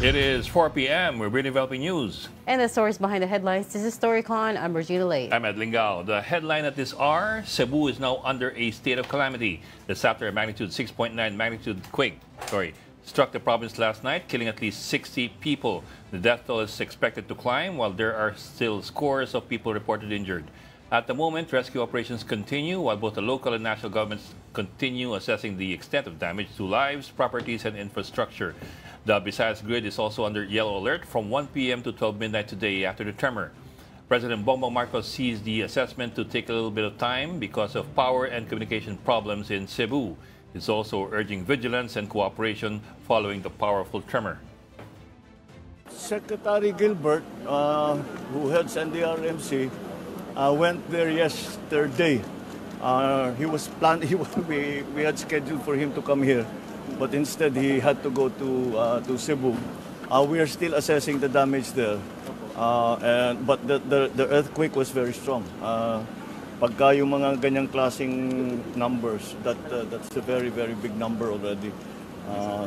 It is 4 p.m. We're bringing developing news. And the stories behind the headlines. This is StoryCon. I'm Regina Lay. I'm Ed Lingao. The headline at this hour, Cebu is now under a state of calamity. This after a magnitude 6.9 magnitude quake struck the province last night, killing at least 60 people. The death toll is expected to climb, while there are still scores of people reported injured. At the moment, rescue operations continue, while both the local and national governments continue assessing the extent of damage to lives, properties, and infrastructure. The Visayas grid is also under yellow alert from 1 p.m. to 12 midnight today after the tremor. President Bongbong Marcos sees the assessment to take a little bit of time because of power and communication problems in Cebu. He's also urging vigilance and cooperation following the powerful tremor. Secretary Gilbert, who heads NDRMC, went there yesterday. We had scheduled for him to come here, but instead he had to go to Cebu. We are still assessing the damage there, but the earthquake was very strong. Pagka yung mga ganyang klaseng numbers, that's a very, very big number already.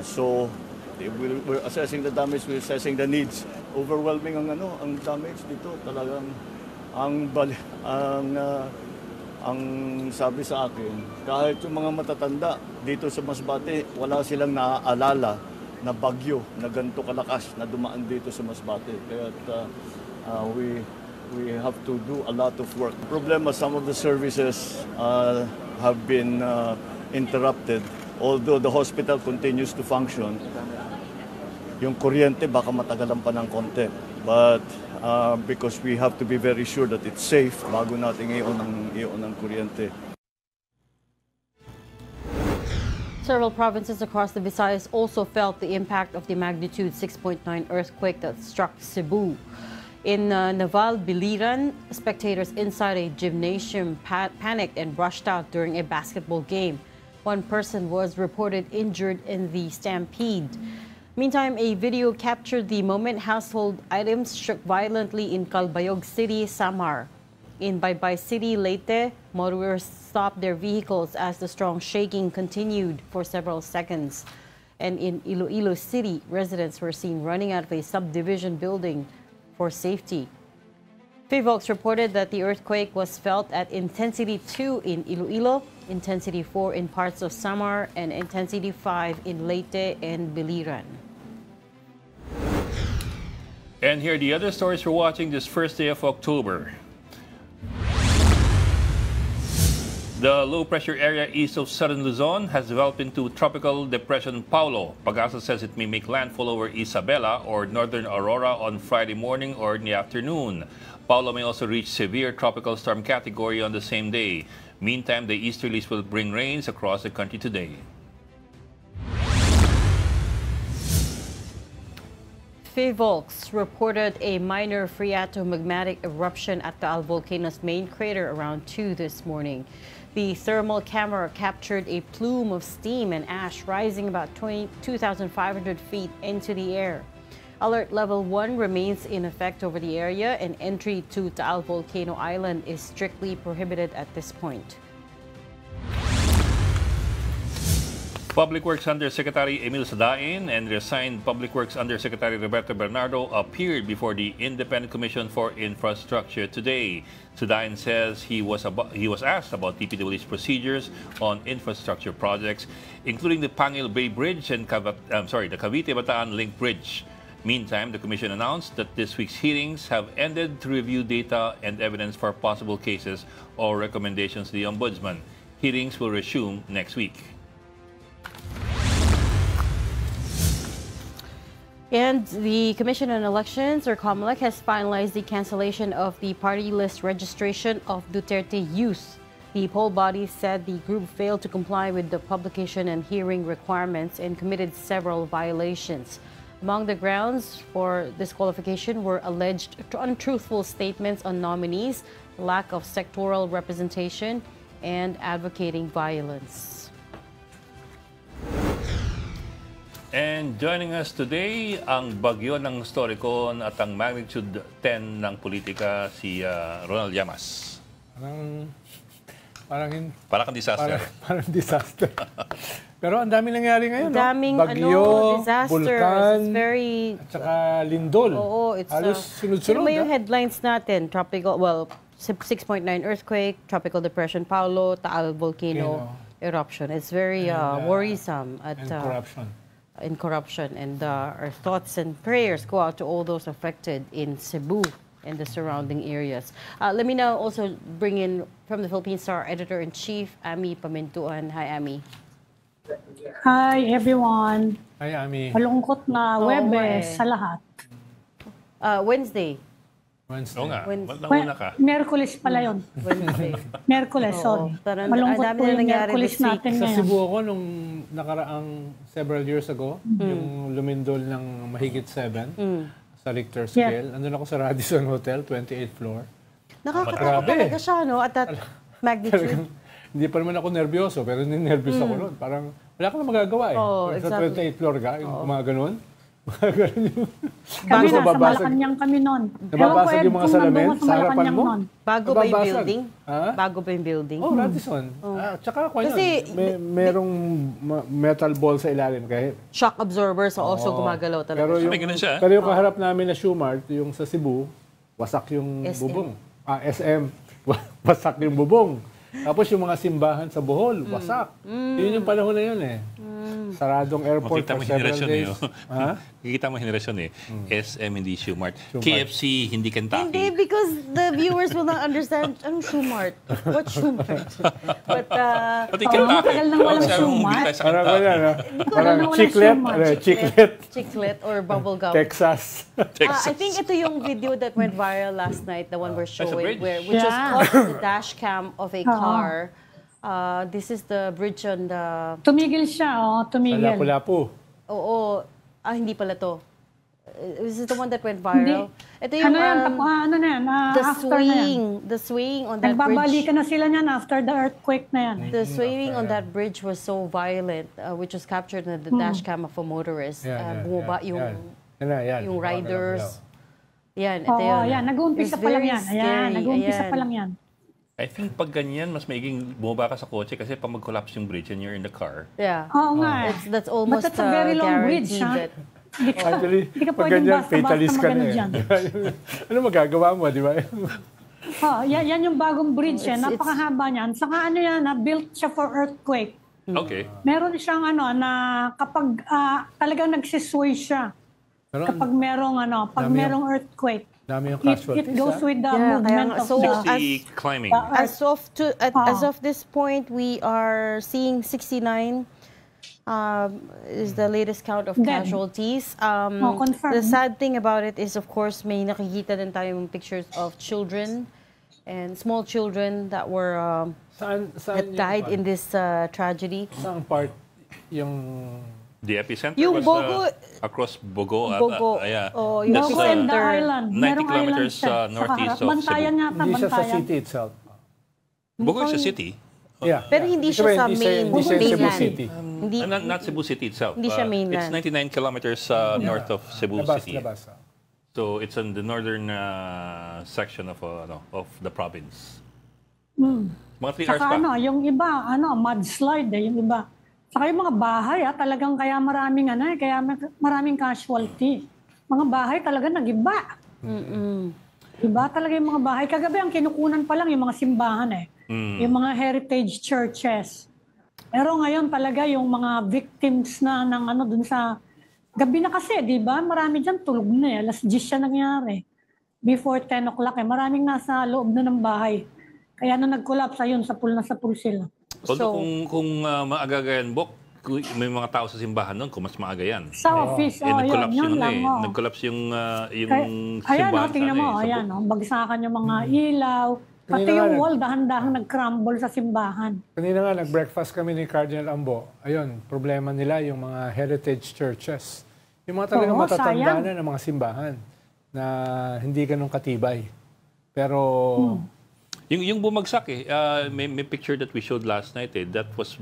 So we're assessing the damage, we're assessing the needs. Overwhelming ang damage dito. Talagang ang sabi sa akin, kahit yung mga matatanda dito sa Masbate, wala silang naaalala na bagyo na ganito kalakas na dumaan dito sa Masbate. Kaya we have to do a lot of work. Problema, some of the services have been interrupted. Although the hospital continues to function, yung kuryente baka matagalan pa ng konti. But because we have to be very sure that it's safe bago natin iyon ng kuryente. Several provinces across the Visayas also felt the impact of the magnitude 6.9 earthquake that struck Cebu. In Naval, Biliran, spectators inside a gymnasium panicked and rushed out during a basketball game. One person was reported injured in the stampede. Meantime, a video captured the moment household items shook violently in Calbayog City, Samar. In Baybay City, Leyte, motorists stopped their vehicles as the strong shaking continued for several seconds. And in Iloilo City, residents were seen running out of a subdivision building for safety. PHIVOLCS reported that the earthquake was felt at intensity 2 in Iloilo, intensity 4 in parts of Samar, and intensity 5 in Leyte and Biliran. And here are the other stories we're watching this first day of October. The low-pressure area east of southern Luzon has developed into Tropical Depression Paulo. Pag-asa says it may make landfall over Isabela or northern Aurora on Friday morning or in the afternoon. Paulo may also reach severe tropical storm category on the same day. Meantime, the easterlies will bring rains across the country today. PHIVOLCS reported a minor phreatomagmatic eruption at Taal volcano's main crater around 2 this morning. The thermal camera captured a plume of steam and ash rising about 2,500 feet into the air. Alert level 1 remains in effect over the area, and entry to Taal Volcano Island is strictly prohibited at this point. Public Works Undersecretary Emil Sadain and resigned Public Works Undersecretary Roberto Bernardo appeared before the Independent Commission for Infrastructure today. Sadain says he was asked about DPW's procedures on infrastructure projects, including the Pangil Bay Bridge and the Cavite-Bataan Link Bridge. Meantime, the Commission announced that this week's hearings have ended to review data and evidence for possible cases or recommendations to the Ombudsman. Hearings will resume next week. And the Commission on Elections, or COMELEC, has finalized the cancellation of the party list registration of Duterte Youth. The poll body said the group failed to comply with the publication and hearing requirements and committed several violations. Among the grounds for disqualification were alleged untruthful statements on nominees, lack of sectoral representation, and advocating violence. And joining us today, ang bagyo ng Storicon at ang magnitude 10 ng politika, si Ronald Llamas. Parang disaster. Parang disaster. Pero ang daming nangyari ngayon, Daming Bagyo, disasters. bulkan, It's very... at saka lindol. Oo, it's... Halos sunod-sunod. Ano yung headlines natin? Tropical, 6.9 earthquake, tropical depression Paulo, Taal volcano eruption. It's very worrisome at And corruption. in corruption. And our thoughts and prayers go out to all those affected in Cebu and the surrounding areas. Let me now also bring in from the Philippine Star Editor-in-Chief, Ami Pamintuan. Hi, Ami. Hi everyone. Ay, Ami. Malungkot na Webes eh. sa lahat. Wednesday. Wednesday. Oo nga, Wednesday. nauna ka. Merkulis pala yun. Wednesday. Merkulis, sorry. Pero Malungkot ang dami po na yung nangyari Merkulis this week. natin Sa ngayon. Cebu ako nung nakaraang several years ago, yung lumindol ng mahigit 7 sa Richter scale. Andun ako sa Radisson Hotel, 28th floor. Nakakatakot Grabe. talaga siya, no? At that magnitude. Hindi pa naman ako nervyoso, pero nervous ako noon. Parang wala ka na magagawa eh. Oo, Sa exactly. 28th floor ka, yung mga ganun. Mga ganun yung... Kami Tapos nasa Malacanang kami noon. Nababasag yung mga salamin sa harapan mo? Bago ba yung Nababasag. building? Ha? Bago ba yung building? Oh, Radisson. Tsaka ako Kasi, merong metal ball sa ilalim. Kahit, Shock absorbers are also gumagalaw talaga. pero yung, May ganun siya. pero yung kaharap namin na Shoemart, yung sa Cebu, wasak yung SM. bubong. SM. Wasak yung bubong. Tapos yung mga simbahan sa Bohol, wasak. Yun yung panahon na yun eh. Saradong airport Makita for mo yung several henerasyon days. eh. Ha? Kikita mo yung henerasyon eh. SM, hindi Shoemart. KFC, hindi Hindi, Kentucky. because the viewers will not understand. Anong Shoemart? What Shoemart? But, Pati Kentucky. matagal nang walang Sabi mo, Shoemart. bumili tayo sa Parang Kentucky. ganyan, ha? Parang walang chiclet, Shoemart. chiclet, chiclet or bubble gum. Texas. I think ito yung video that went viral last night, the one we're a showing, bridge. which was Yeah. caught on the dash cam of a car. This is the bridge on the... Tumigil siya, tumigil. Lapu-lapu. Oo, hindi pala to. This is the one that went viral. Ito yung Ano yan? Ano na yan? the After na yan. swaying on that bridge. Nagbabalikan na sila niyan after the earthquake na yan. The swaying on that bridge was so violent, which was captured in the dash cam of a motorist. Bumaba yung yung riders. Yan, ito Oo, yun. yan. Nag-uumpisa It's pa lang very yan. Ayan, scary. nag-uumpisa Ayan. pa lang yan. I think pag ganyan, mas maiging bumaba ka sa kotse kasi pag mag-collapse yung bridge and you're in the car. Yeah. Oo nga. That's almost But that's a very long bridge, guaranteed ha? that Actually, Hindi ka pag pwedeng ganyan, basta-basta fatalist ka na magano eh. dyan. Ano magagawa mo, di ba? Yan yung bagong bridge. It's- Napakahaba niyan. Saka ano yan, built siya for earthquake. Okay. Meron siyang na kapag talagang nagsisway siya. Pero Kapag merong earthquake. dami yung It casualties. goes with the Yeah, movement kaya of nga. So, the... 60 climbing. as of this point, we are seeing 69 is the latest count of Dead. casualties. Confirmed. The sad thing about it is, of course, may nakikita din tayong pictures of children and small children that were Saan that died in this tragedy. Saan part yung... The epicenter Yung was Bogo- across Bogo. Bogo. Yeah. Oh, yung That's, Bogo and the center. island. 90 Merong kilometers, island siya. Sa northeast harap. of Cebu. Bantayan yata, Hindi siya sa bantayan. city itself. Bogo is a city. Yeah. Pero hindi siya sa main Hindi siya Cebu mainland. City. Hindi, Not Cebu City itself. Hindi siya mainland. It's 99 kilometers north of Cebu City. Labas. So it's in the northern section of the province. Mga 3 hours Saka pa. yung iba, mudslide yung iba. Saka yung mga bahay, talagang kaya maraming casualty. Mga bahay talaga nag-iba. Iba talaga yung mga bahay. Kagabi ang kinukunan pa lang yung mga simbahan Yung mga heritage churches. Pero ngayon talaga yung mga victims na ng dun sa gabi na kasi, di ba? Marami dyan tulog na Alas 10 siya nangyari. Before 10 o'clock maraming nasa loob na ng bahay. Kaya na nag-collapse ayun, sa pool sila. Although kung maaga yan, Bok, may mga tao sa simbahan nun, kung mas maaga yan. Sa office, Nag-collapse yun lang. Nag-collapse yung Ayan, simbahan. tingnan mo, ayan, bagsakan yung mga ilaw. Pati Kanina yung nga, wall, dahan-dahan nag-crumble sa simbahan. Kanina nga, nag-breakfast kami ni Cardinal Ambo. Ayun, problema nila yung mga heritage churches. Yung mga talagang matatanda sayang. na ng mga simbahan na hindi ganun katibay. Pero... Yung bumagsak may picture that we showed last night that was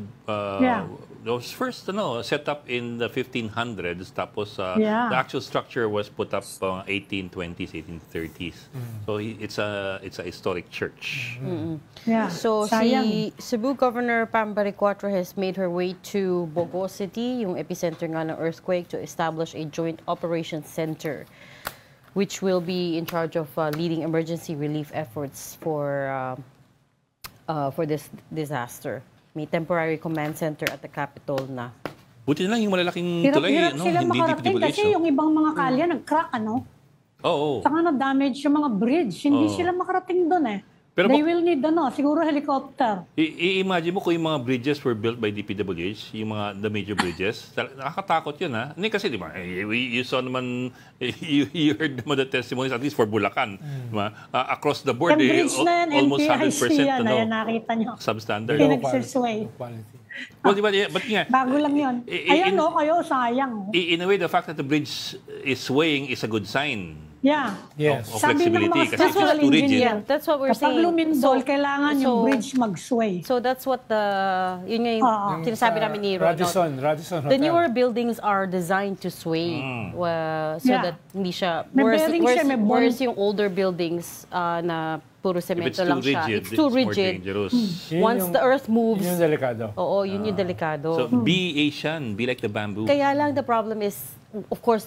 was first set up in the 1500s. Tapos Yeah. the actual structure was put up 1820s, 1830s. So it's a historic church. Yeah. So Sayang. si Cebu Governor Pam Baricuatro has made her way to Bogo City, yung epicenter nga ng earthquake, to establish a joint operations center which will be in charge of leading emergency relief efforts for this disaster. May temporary command center at the capital na. Buti na lang yung malalaking tulay, Hirap-hirap sila hindi makarating DPWH. kasi yung ibang mga kalye nag-crack, Oo. Saka na-damage yung mga bridge. Hindi sila makarating doon eh. Pero They will need, siguro helicopter. I-imagine mo kung yung mga bridges were built by DPWH, yung the major bridges. Nakakatakot yun, ha? Hindi kasi, di ba, you saw naman, you heard naman the testimonies, at least for Bulacan. Di ba? Across the board, Yung bridge na yan, almost NPIC 100% yan, ayan, nakita nyo. substandard. Pinag-sway. Quality. Well, di ba, but nga, Bago lang yun. Ayan kayo, sayang. in a way, the fact that the bridge is swaying is a good sign. Yeah. Yes. Of Sabi ng flexibility mga kasi it's structural too rigid. engineer, That's what we're kapag saying. lumindol, kailangan yung so- bridge mag-sway. So that's what yun nga yung sinasabi namin ni Ron. Radisson The Hotel. newer buildings are designed to sway so Yeah. that hindi siya May bearing siya, may ball. whereas yung older buildings na puro If semento it's too lang siya. rigid, It's too more rigid. dangerous. Yun Once yung- the earth moves, Yun yung delikado. oo, yun yung delikado. So, be Asian, be like the bamboo. Kaya lang the problem is, of course,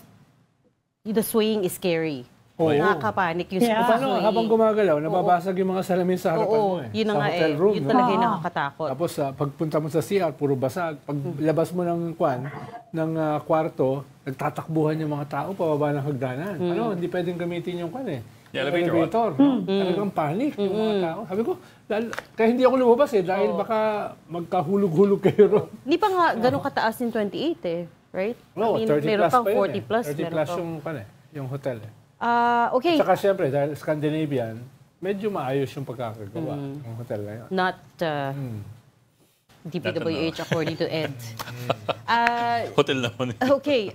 the swaying is scary. Oo. Nakakapanik yung Yeah. swaying. Paano, habang gumagalaw, nababasag yung mga salamin sa harapan mo Oo, eh. yun na sa nga hotel eh. room. Yun no? talaga yung nakakatakot. Tapos pagpunta mo sa CR, puro basag. Paglabas mo ng kwarto, nagtatakbuhan yung mga tao pababa ng hagdanan. Hindi pwedeng gamitin yung The elevator, Talagang panic yung mga tao. Sabi ko, kaya hindi ako lumabas dahil baka magkahulog-hulog kayo ron. Hindi pa nga ganun kataas yung 28 eh. Right? No, 30 meron plus pang pa yun 40 plus. 30 meron plus pang- yung hotel Okay. Saka syempre, dahil Scandinavian, medyo maayos yung pagkakagawa ng hotel na yun. Not DPWH according to Ed. Hotel naman. Okay,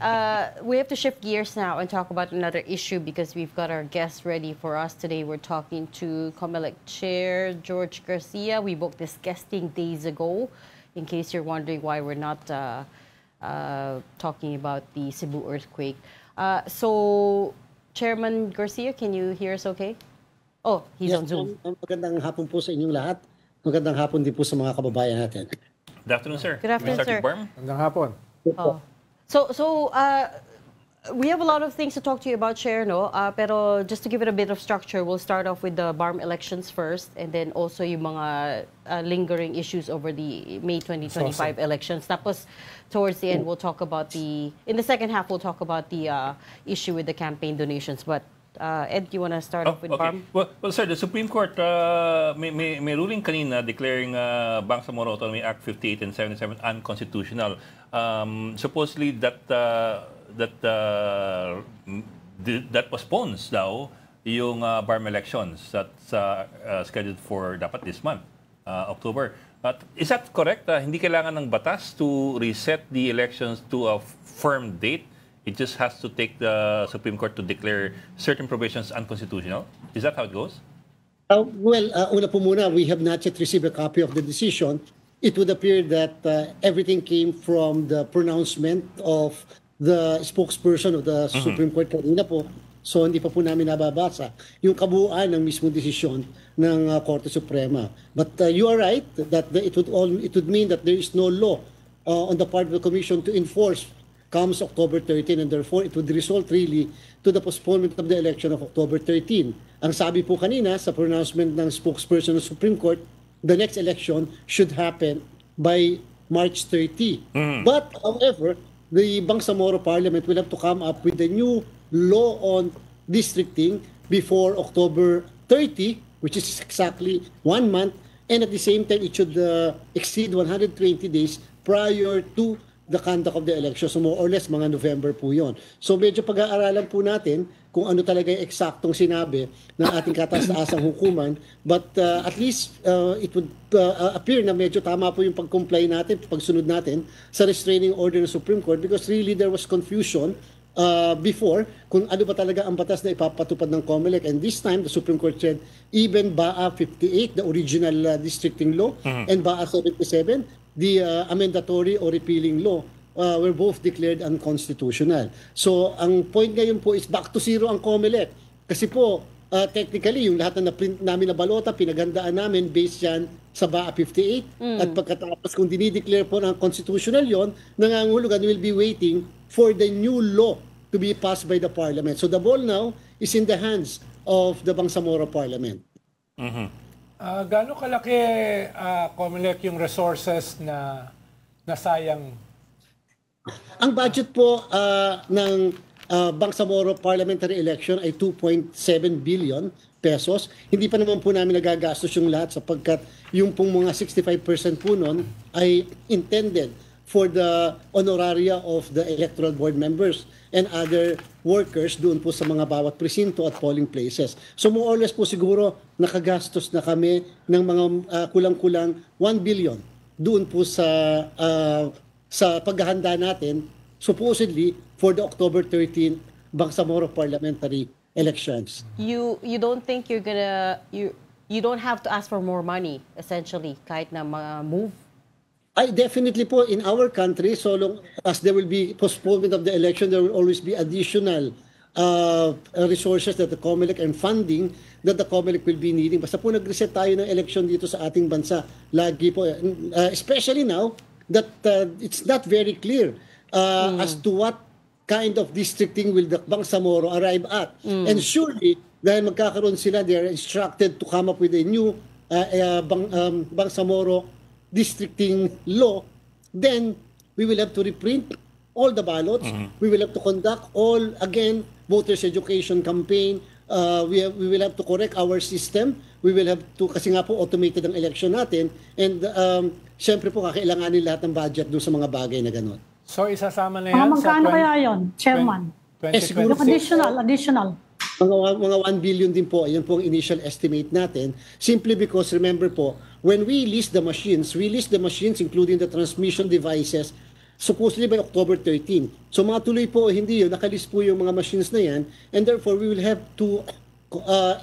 we have to shift gears now and talk about another issue because we've got our guests ready for us today. We're talking to COMELEC Chair George Garcia. We booked this guesting days ago. In case you're wondering why we're not talking about the Cebu earthquake. So, Chairman Garcia, can you hear us okay? Oh, he's on Zoom. Magandang hapon po sa inyong lahat. Magandang hapon din po sa mga kababayan natin. Good afternoon, sir. Good afternoon, We start sir. with Barm. Hanggang hapon. Oh. So we have a lot of things to talk to you about, Chair, no? Pero just to give it a bit of structure, we'll start off with the BARM elections first, and then also yung mga lingering issues over the May 2025 elections. Tapos, towards the end, we'll talk about in the second half, we'll talk about the issue with the campaign donations. But Ed, you want to start off with BARM? Well, sir, the Supreme Court may ruling kanina declaring Bangsamoro Autonomy Act 58 and 77 unconstitutional. Supposedly that postpones daw yung BARM elections that's scheduled for dapat this month, October. Is that correct? Hindi kailangan ng batas to reset the elections to a firm date? It just has to take the Supreme Court to declare certain provisions unconstitutional? Is that how it goes? Una po muna, we have not yet received a copy of the decision. It would appear that everything came from the pronouncement of the spokesperson of the Supreme Court kanina po. So hindi pa po namin nababasa yung kabuuan ng mismong desisyon ng Korte Suprema. But you are right that it would mean that there is no law on the part of the Commission to enforce comes October 13, and therefore it would result really to the postponement of the election of October 13. Ang sabi po kanina sa pronouncement ng spokesperson ng Supreme Court, the next election should happen by March 30. But however, the Bangsamoro Parliament will have to come up with a new law on districting before October 30, which is exactly 1 month, and at the same time it should exceed 120 days prior to the conduct of the election. So more or less, mga November po yun. So medyo pag-aaralan po natin kung ano talaga yung eksaktong sinabi ng ating kataas-taasang hukuman. But at least it would appear na medyo tama po yung pag-comply natin, pagsunod natin sa restraining order ng Supreme Court because really there was confusion before kung ano ba talaga ang batas na ipapatupad ng COMELEC. And this time, the Supreme Court said even BAA 58, the original districting law, and BAA 77, the amendatory or repealing law were both declared unconstitutional. So ang point ngayon po is back to zero ang COMELEC. Kasi po, technically, yung lahat na na-print namin na balota, pinaghandaan namin based yan sa BAA 58. At pagkatapos kung dinideclare po ng constitutional yon, nangangahulugan will be waiting for the new law to be passed by the Parliament. So the ball now is in the hands of the Bangsamoro Parliament. Gaano kalaki, COMELEC, yung resources na nasayang? Ang budget po ng Bangsamoro parliamentary election ay 2.7 billion pesos. Hindi pa naman po namin nagagastos yung lahat sapagkat yung pong mga 65% po nun ay intended for the honoraria of the electoral board members and other workers doon po sa mga bawat presinto at polling places. So more or less po siguro nakagastos na kami ng mga kulang-kulang 1 billion doon po sa paghahanda natin supposedly for the October 13 Bangsamoro parliamentary elections. You don't think you're gonna you don't have to ask for more money essentially kahit na move? I definitely po in our country, so long as there will be postponement of the election, there will always be additional resources that the COMELEC and funding that the COMELEC will be needing. Basta po nag-reset tayo ng election dito sa ating bansa. Lagi po, especially now that it's not very clear as to what kind of districting will the Bangsamoro arrive at. And surely, dahil magkakaroon sila, they are instructed to come up with a new Bangsamoro districting law, then we will have to reprint all the ballots. We will have to conduct all, again, voters education campaign. We will have to correct our system. We will have to, kasi nga po, automated ang election natin. And syempre po, kakailanganin lahat ng budget doon sa mga bagay na gano'n. So isasama na yan magkano kaya yun, Chairman? 2026? Yung additional. Mga 1 billion din po, yan po ang initial estimate natin. Simply because, remember po, when we list the machines including the transmission devices, supposedly by October 13. So mga tuloy po, hindi yun, nakalist po yung mga machines na yan, and therefore we will have to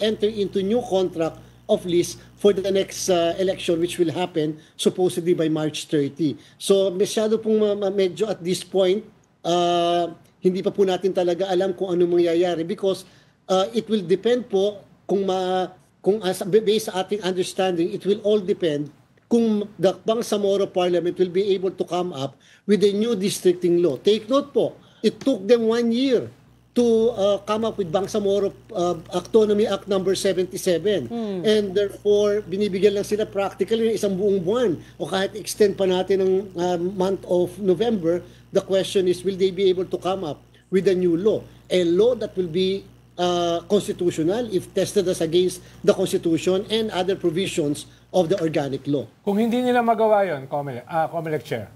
enter into new contract of lease for the next election which will happen supposedly by March 30. So masyado pong medyo at this point, hindi pa po natin talaga alam kung ano mangyayari because it will depend po kung based sa ating understanding, it will all depend kung the Bangsamoro Parliament will be able to come up with a new districting law. Take note po, it took them 1 year to come up with Bangsamoro Autonomy Act number 77. And therefore, binibigyan lang sila practically ng isang buong buwan o kahit extend pa natin ng month of November, the question is, will they be able to come up with a new law? A law that will be constitutional if tested as against the Constitution and other provisions of the organic law. Kung hindi nila magawa yun, COMELEC Chair?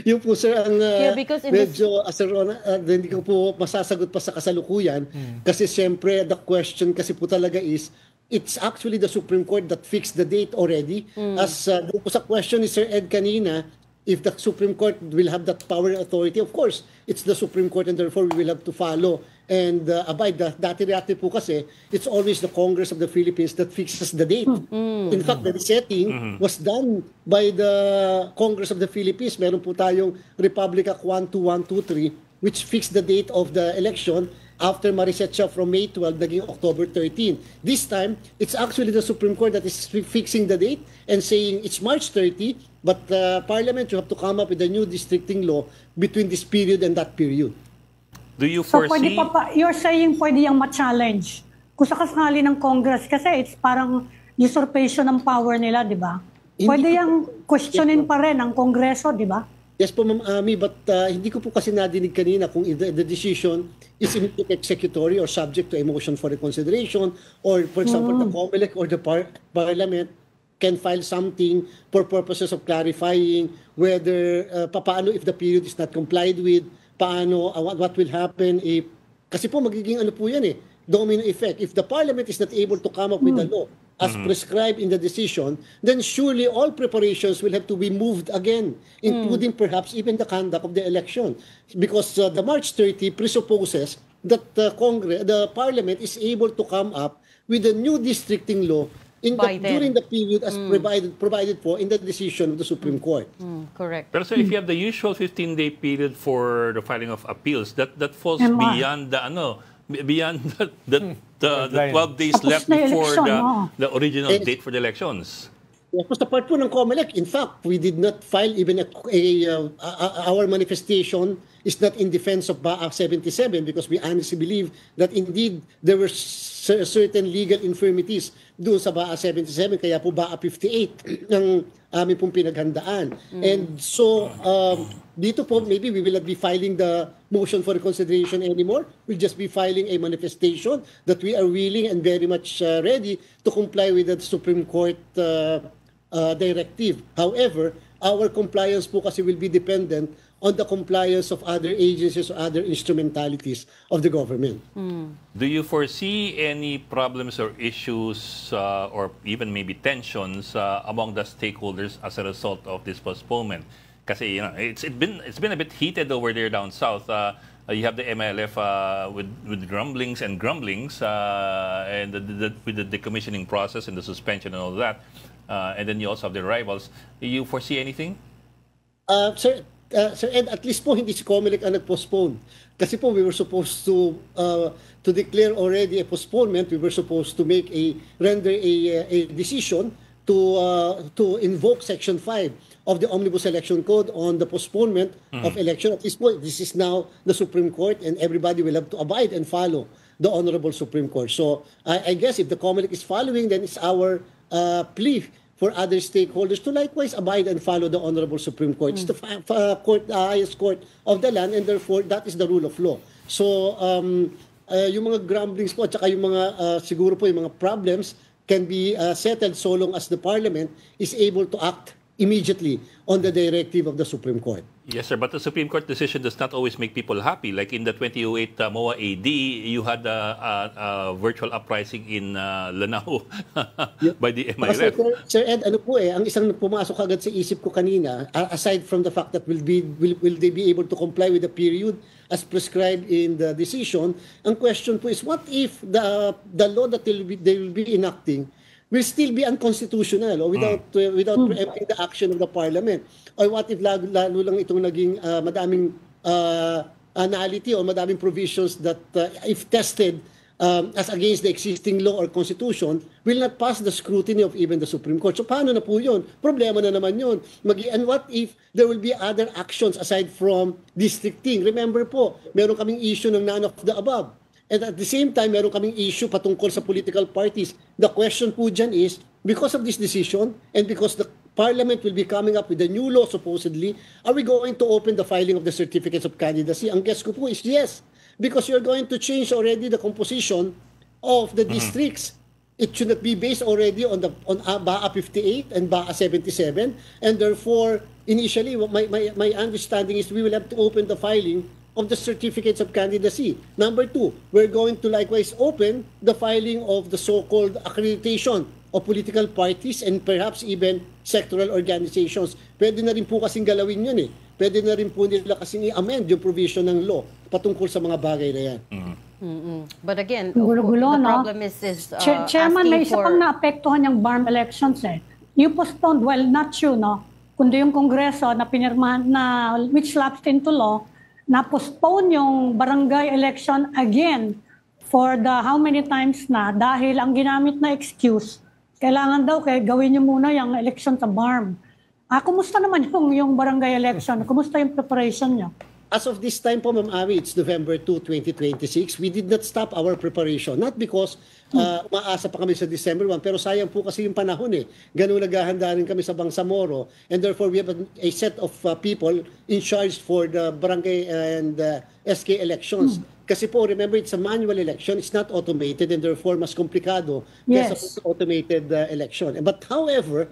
Yung po sir ang because medyo hindi ko po masasagot pa sa kasalukuyan kasi siyempre the question kasi po talaga is it's actually the Supreme Court that fixed the date already. As po sa question ni Sir Ed kanina, if the Supreme Court will have that power and authority, of course, it's the Supreme Court and therefore we will have to follow and abide. Dati-dati po kasi, it's always the Congress of the Philippines that fixes the date. In fact, the setting was done by the Congress of the Philippines. Meron po tayong Republic Act 12123 which fixed the date of the election after ma-reset siya from May 12 naging October 13. This time, it's actually the Supreme Court that is fixing the date and saying it's March 30, but Parliament, you have to come up with a new districting law between this period and that period. Do you So foresee... you're saying pwede yung ma-challenge kung sakasakali ng Congress kasi it's parang usurpation ng power nila, di ba? Pwede yung questionin pa rin ng Kongreso, di ba? Yes po, Ma'am Ami, but hindi ko po kasi nadinig kanina kung the decision is executory or subject to a motion for reconsideration or, for example, the COMELEC or the Parliament can file something for purposes of clarifying whether, paano if the period is not complied with, paano, what will happen if, kasi po magiging ano po yan domino effect. If the Parliament is not able to come up with a law as prescribed in the decision, then surely all preparations will have to be moved again, including perhaps even the conduct of the election. Because the March 30 presupposes that the Parliament is able to come up with a new districting law By then. during the period as provided for in the decision of the Supreme Court. Correct. Pero sir, if you have the usual 15-day period for the filing of appeals, that falls Emma. beyond the 12 days Tapos left na before eleksyon, the original date for the elections. Tapos sa part po ng COMELEC, in fact, we did not file even our manifestation is not in defense of BAA 77 because we honestly believe that indeed there were certain legal infirmities doon sa BAA 77, kaya po BAA 58 ang aming pong pinaghandaan. And so, dito po, maybe we will not be filing the motion for reconsideration anymore. We'll just be filing a manifestation that we are willing and very much ready to comply with the Supreme Court directive. However, our compliance po kasi will be dependent on the compliance of other agencies or other instrumentalities of the government. Do you foresee any problems or issues or even maybe tensions among the stakeholders as a result of this postponement? Kasi it's been a bit heated over there down south. You have the MLF with grumblings and with the decommissioning process and the suspension and all that. And then you also have the rivals. Do you foresee anything? Sir Ed, at least po hindi si COMELEC ang nag-postpone. Kasi po we were supposed to declare already a postponement. We were supposed to render a decision to invoke Section 5 of the Omnibus Election Code on the postponement of election. At least po, this is now the Supreme Court and everybody will have to abide and follow the Honorable Supreme Court. So I guess if the COMELEC is following, then it's our plea for other stakeholders to likewise abide and follow the Honorable Supreme Court. It's the highest court of the land, and therefore that is the rule of law. So yung mga grumblings po at saka yung mga siguro po yung mga problems can be settled so long as the Parliament is able to act immediately on the directive of the Supreme Court. Yes, sir, but the Supreme Court decision does not always make people happy. Like in the 2008 MOA AD, you had a virtual uprising in Lanao by the MILF. Sir Ed, ano po ang isang pumasok agad sa isip ko kanina, aside from the fact that will they be able to comply with the period as prescribed in the decision, ang question po is, what if the law that they will be enacting will still be unconstitutional or without preempting the action of the Parliament? Or what if lalo lang itong naging madaming nullity or madaming provisions that if tested as against the existing law or constitution will not pass the scrutiny of even the Supreme Court. So paano na po yun? Problema na naman yun. And what if there will be other actions aside from districting? Remember po, meron kaming issue ng none of the above. And at the same time, meron kaming issue patungkol sa political parties. The question po dyan is, because of this decision and because the Parliament will be coming up with a new law supposedly, are we going to open the filing of the certificates of candidacy? Ang guess ko po is yes, because you're going to change already the composition of the districts. It should not be based already on BAA 58 and BAA 77, and therefore, initially, my understanding is we will have to open the filing of the certificates of candidacy. Number 2, we're going to likewise open the filing of the so-called accreditation of political parties and perhaps even sectoral organizations. Pwede na rin po kasing galawin yun eh. Pwede na rin po nila kasing i-amend yung provision ng law patungkol sa mga bagay na yan. But again, Gulo-gulo, the no? problem is Chairman, may asking isa for... pang naapektuhan yung BARM elections eh. You postponed, well, not you, no? Kundi yung Kongreso na pinirmahan na, which lapsed into law, na-postpone yung barangay election again for the how many times na dahil ang ginamit na excuse, kailangan daw gawin nyo muna yung election sa BARM. Kumusta naman yung barangay election? Kumusta yung preparation nyo? As of this time po, Ma'am Ami, it's November 2, 2026. We did not stop our preparation. Not because umaasa pa kami sa December 1, pero sayang po kasi yung panahon eh. Ganun naghahanda rin kami sa Bangsamoro. And therefore, we have a set of people in charge for the barangay and SK elections. Kasi po, remember, it's a manual election. It's not automated and therefore mas komplikado kaysa automated election. But however,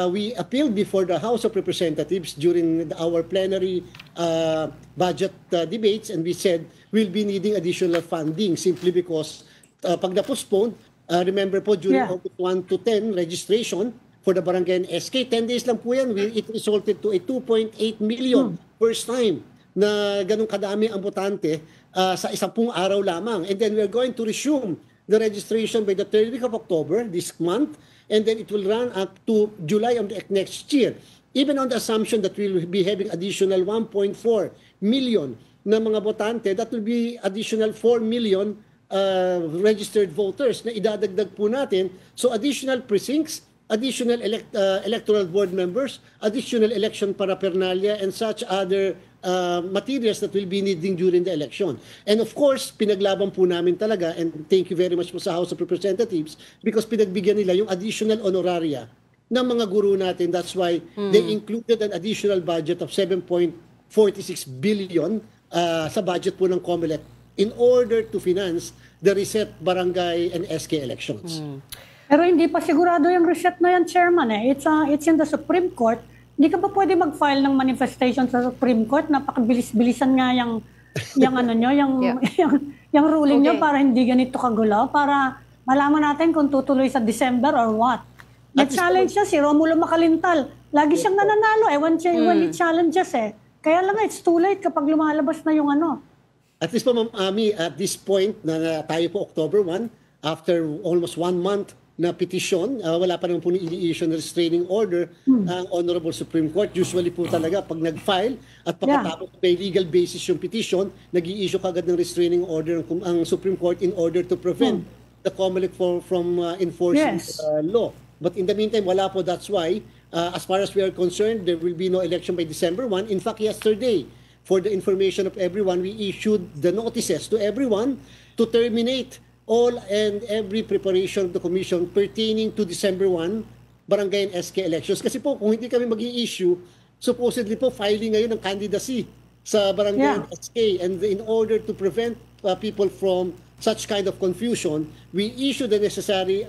we appealed before the House of Representatives during our plenary budget debates, and we said we'll be needing additional funding simply because pag na-postpone, remember po during August 1 to 10 registration for the barangay and SK, 10 days lang po yan, it resulted to a 2.8 million first time na ganun kadami ang botante sa 10 araw lamang. And then we're going to resume the registration by the third week of October this month, and then it will run up to July of the next year. Even on the assumption that we will be having additional 1.4 million na mga botante, that will be additional 4 million registered voters na idadagdag po natin. So additional precincts, additional electoral board members, additional election paraphernalia, and such other materials that will be needing during the election. And of course, pinaglaban po namin talaga, and thank you very much po sa House of Representatives, because pinagbigyan nila yung additional honoraria ng mga guru natin. That's why they included an additional budget of 7.46 billion sa budget po ng COMELEC in order to finance the reset barangay and SK elections. Pero hindi pa sigurado yung reset na yan, Chairman. It's in the Supreme Court. Hindi ka ba pwede mag-file ng manifestation sa Supreme Court? Napakabilis-bilisan nga yung ano nyo, yung ruling nyo para hindi ganito kagulo, para malaman natin kung tutuloy sa December or what. Nag-challenge siya si Romulo Macalintal. Lagi siyang nananalo when he challenges Kaya lang it's too late kapag lumalabas na yung ano. At least po, Ma'am Ami, at this point na tayo po October 1, after almost 1 month na petition, wala pa naman po i-issue na restraining order ang Honorable Supreme Court. Usually po talaga, pag nag-file at pagkatapos may legal basis yung petition, nag-i-issue kagad ng restraining order ang Supreme Court in order to prevent the COMELEC from enforcing the law. But in the meantime, wala po. That's why, as far as we are concerned, there will be no election by December 1. In fact, yesterday, for the information of everyone, we issued the notices to everyone to terminate all and every preparation of the Commission pertaining to December 1 barangay and SK elections. Kasi po, kung hindi kami mag-i-issue, supposedly po, filing ngayon ng candidacy sa barangay and SK. And in order to prevent people from such kind of confusion, we issue the necessary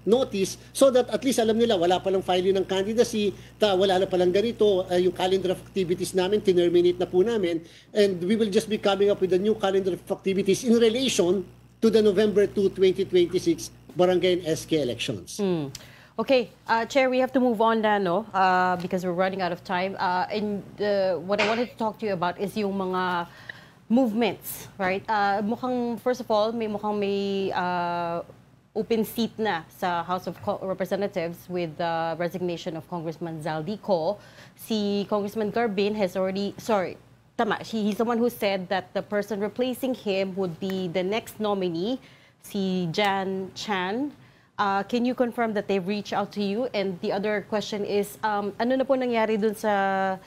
notice so that at least alam nila wala palang filing ng candidacy, wala na palang ganito, yung calendar of activities namin, tinerminate na po namin, and we will just be coming up with a new calendar of activities in relation to the November 2, 2026 barangay and SK elections. Okay, Chair, we have to move on na, no? Because we're running out of time. And what I wanted to talk to you about is yung mga movements, right? First of all, may open seat na sa House of Representatives with the resignation of Congressman Zaldico. Si Congressman Garbin has already, he's the one who said that the person replacing him would be the next nominee, si Jan Chan. Can you confirm that they've reached out to you? And the other question is, ano na po nangyari dun sa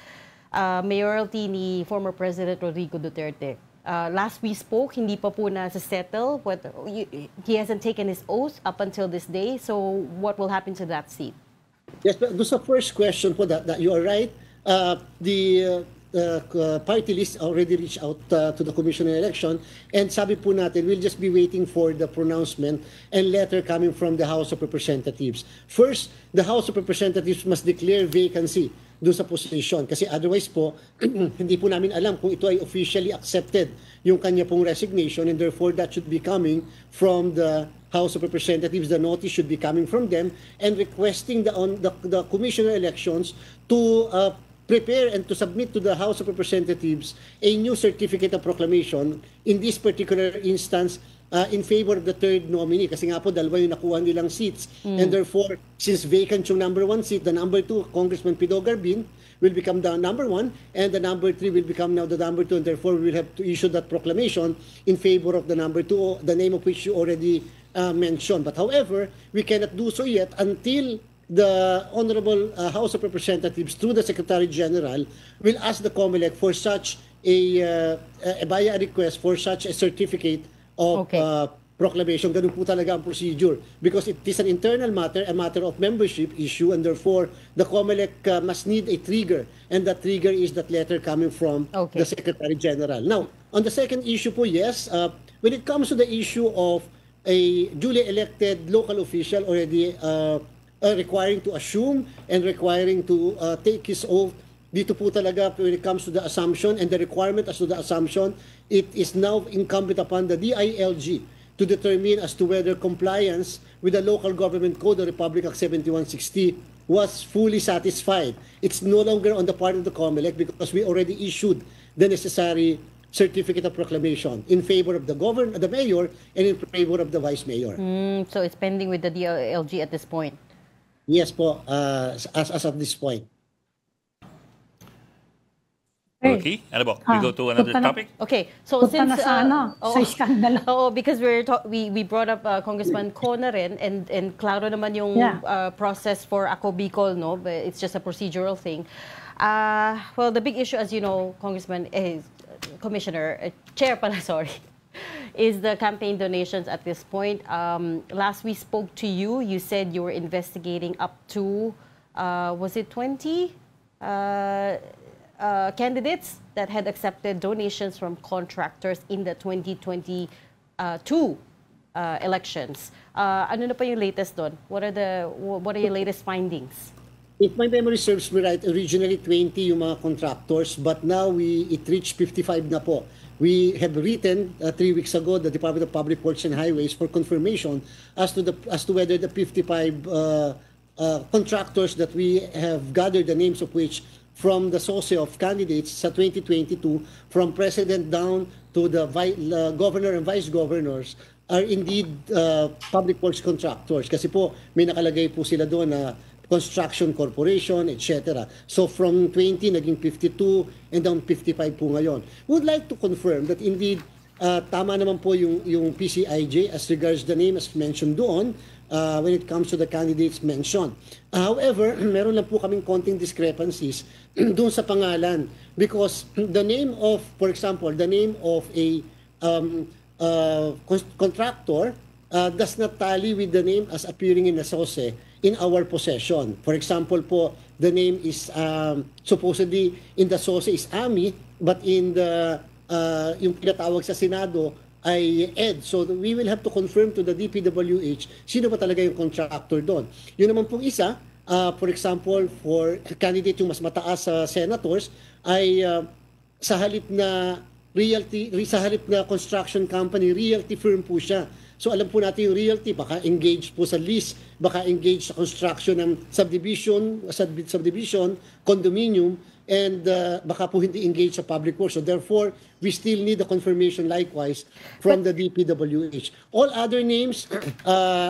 mayoralty ni former President Rodrigo Duterte? Last we spoke, hindi pa po na-settle. He hasn't taken his oath up until this day. So what will happen to that seat? Yes, but doon sa first question po, that you are right. The party list already reached out to the Commission on Election, and sabi po natin, we'll just be waiting for the pronouncement and letter coming from the House of Representatives. First, the House of Representatives must declare vacancy doon sa position. Kasi otherwise po, hindi po namin alam kung ito ay officially accepted yung kanya pong resignation, and therefore that should be coming from the House of Representatives. The notice should be coming from them and requesting the Commission on Elections to prepare and to submit to the House of Representatives a new certificate of proclamation in this particular instance in favor of the third nominee. Kasi nga po, dalawa yung nakuha nilang seats. And therefore, since vacant yung number 1 seat, the number 2, Congressman Pido Garbin, will become the number 1, and the number 3 will become now the number 2, and therefore we will have to issue that proclamation in favor of the number 2, the name of which you already mentioned. But however, we cannot do so yet until the Honorable House of Representatives, through the Secretary General, will ask the COMELEC for such via a request for such a certificate of proclamation. Ganun po talaga ang procedure. Because it is an internal matter, a matter of membership issue, and therefore the COMELEC must need a trigger, and that trigger is that letter coming from the Secretary General. Now, on the second issue po, yes, when it comes to the issue of a duly elected local official already requiring to assume and requiring to take his oath, dito po talaga when it comes to the assumption and the requirement as to the assumption, it is now incumbent upon the DILG to determine as to whether compliance with the Local Government Code of Republic Act 7160 was fully satisfied. It's no longer on the part of the COMELEC because we already issued the necessary certificate of proclamation in favor of the mayor, and in favor of the vice mayor. So it's pending with the DILG at this point. Yes po, as of this point. Okay, ano ba? We go to another topic? Okay, so Punta since na sa sa iskandalo. because we brought up Congressman Ko na rin, and klaro naman yung process for Ako Bicol, no? But it's just a procedural thing. Well, the big issue, as you know, Congressman, Chair pala, sorry, is the campaign donations at this point. Last we spoke to you, you said you were investigating up to, was it 20? Candidates that had accepted donations from contractors in the 2022 elections. Ano na pa yung latest doon? What are your latest findings? If my memory serves me right, originally 20 yung mga contractors, but now it reached 55 na po. We have written 3 weeks ago the Department of Public Works and Highways for confirmation as to whether the 55 contractors that we have gathered the names of which from the source of candidates sa 2022, from president down to the governor and vice governors, are indeed public works contractors. Kasi po, may nakalagay po sila doon na construction corporation, etc. So from 20, naging 52, and down 55 po ngayon. Would like to confirm that indeed, tama naman po yung PCIJ as regards the name as mentioned doon, when it comes to the candidates mentioned. However, meron lang po kaming konting discrepancies doon sa pangalan, because the name of, for example, the name of a contractor does not tally with the name as appearing in the SOSE in our possession. For example po, the name is supposedly in the SOSE is AMI, but in the yung pinatawag sa Senado ay ED. So we will have to confirm to the DPWH sino ba talaga yung contractor doon. Yun naman pong isa, for example, for candidate yung mas mataas sa senators, ay sa halip na construction company, realty firm po siya. So alam po natin yung realty, baka engaged po sa lease, baka engaged sa construction ng subdivision, condominium, and baka po hindi engaged sa public works. So therefore, we still need a confirmation likewise from the DPWH. All other names,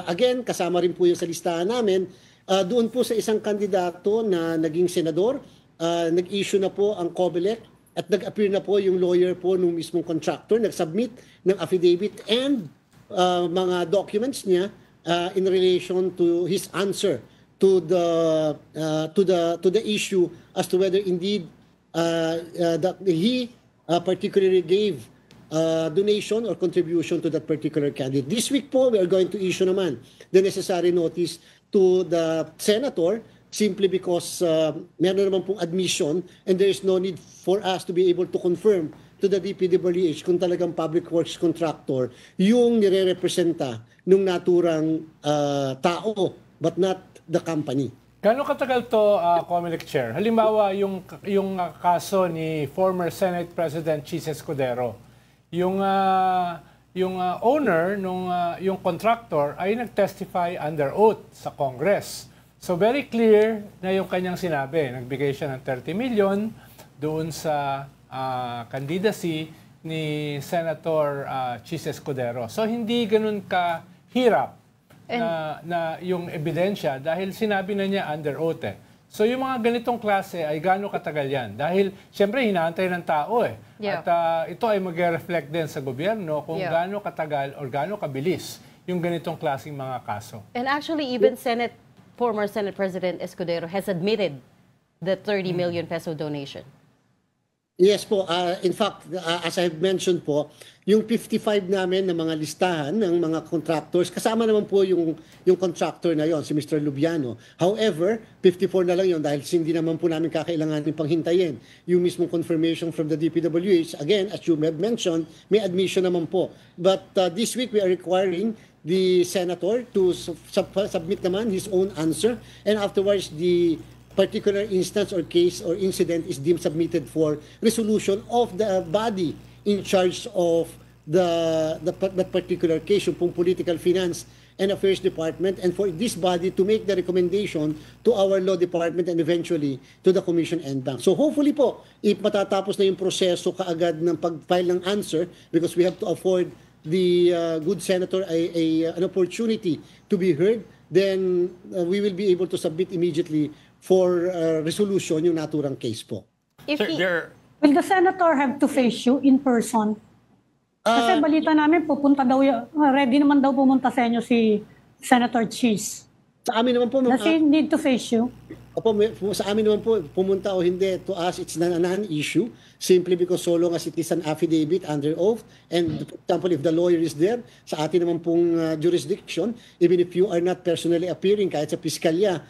again, kasama rin po yung sa listahan namin. Doon po sa isang kandidato na naging senador, nag-issue na po ang COBELEC at nag-appear na po yung lawyer po nung mismong contractor, nag-submit ng affidavit and mga documents niya in relation to his answer to the issue as to whether indeed that he particularly gave donation or contribution to that particular candidate. This week po, we are going to issue naman the necessary notice to the senator simply because meron naman pong admission and there is no need for us to be able to confirm to the DPWH kung talagang public works contractor yung nire-representa nung naturang tao but not the company. Gano'ng katagal to, Comelec Chair? Halimbawa, yung kaso ni former Senate President Chis Escudero, yung owner, yung contractor, ay nag-testify under oath sa Congress. So very clear na yung kanyang sinabi. Nagbigay siya ng 30 million doon sa candidacy ni Senator Chis Escudero. So hindi ganun kahirap na yung ebidensya dahil sinabi na niya under oath eh. So yung mga ganitong klase ay gaano katagal yan? Dahil siyempre hinaantay ng tao eh. Yeah. At ito ay mag-reflect din sa gobyerno kung gaano katagal o gaano kabilis yung ganitong klaseng mga kaso. And actually even former Senate President Escudero has admitted the 30 million peso donation. Yes po. In fact, as I have mentioned po, yung 55 namin na mga listahan ng mga contractors, kasama naman po yung contractor na yon, si Mr. Lubiano. However, 54 na lang yon dahil hindi naman po namin kakailanganin panghintayin yung mismong confirmation from the DPWH. Again, as you have mentioned, may admission naman po. But this week, we are requiring the senator to submit naman his own answer, and afterwards, the particular instance or case or incident is deemed submitted for resolution of the body in charge of that particular case, yung pong political finance and Affairs Department, and for this body to make the recommendation to our Law Department and eventually to the Commission and Bank. So hopefully po, if matatapos na yung proseso kaagad ng pag-file ng answer, because we have to afford the good senator an opportunity to be heard, then we will be able to submit immediately for resolution yung naturang case po. If Sir, he- Will the senator have to face you in person? Kasi balita namin, pupunta daw, ready naman daw pumunta sa inyo si Senator Cheese. Sa amin naman po, Does he need to face you? Opo, sa amin naman po, pumunta o hindi, to us, it's not a non-issue simply because so long as it is an affidavit under oath. And for example, if the lawyer is there, sa atin naman pong jurisdiction, even if you are not personally appearing kahit sa piskalya,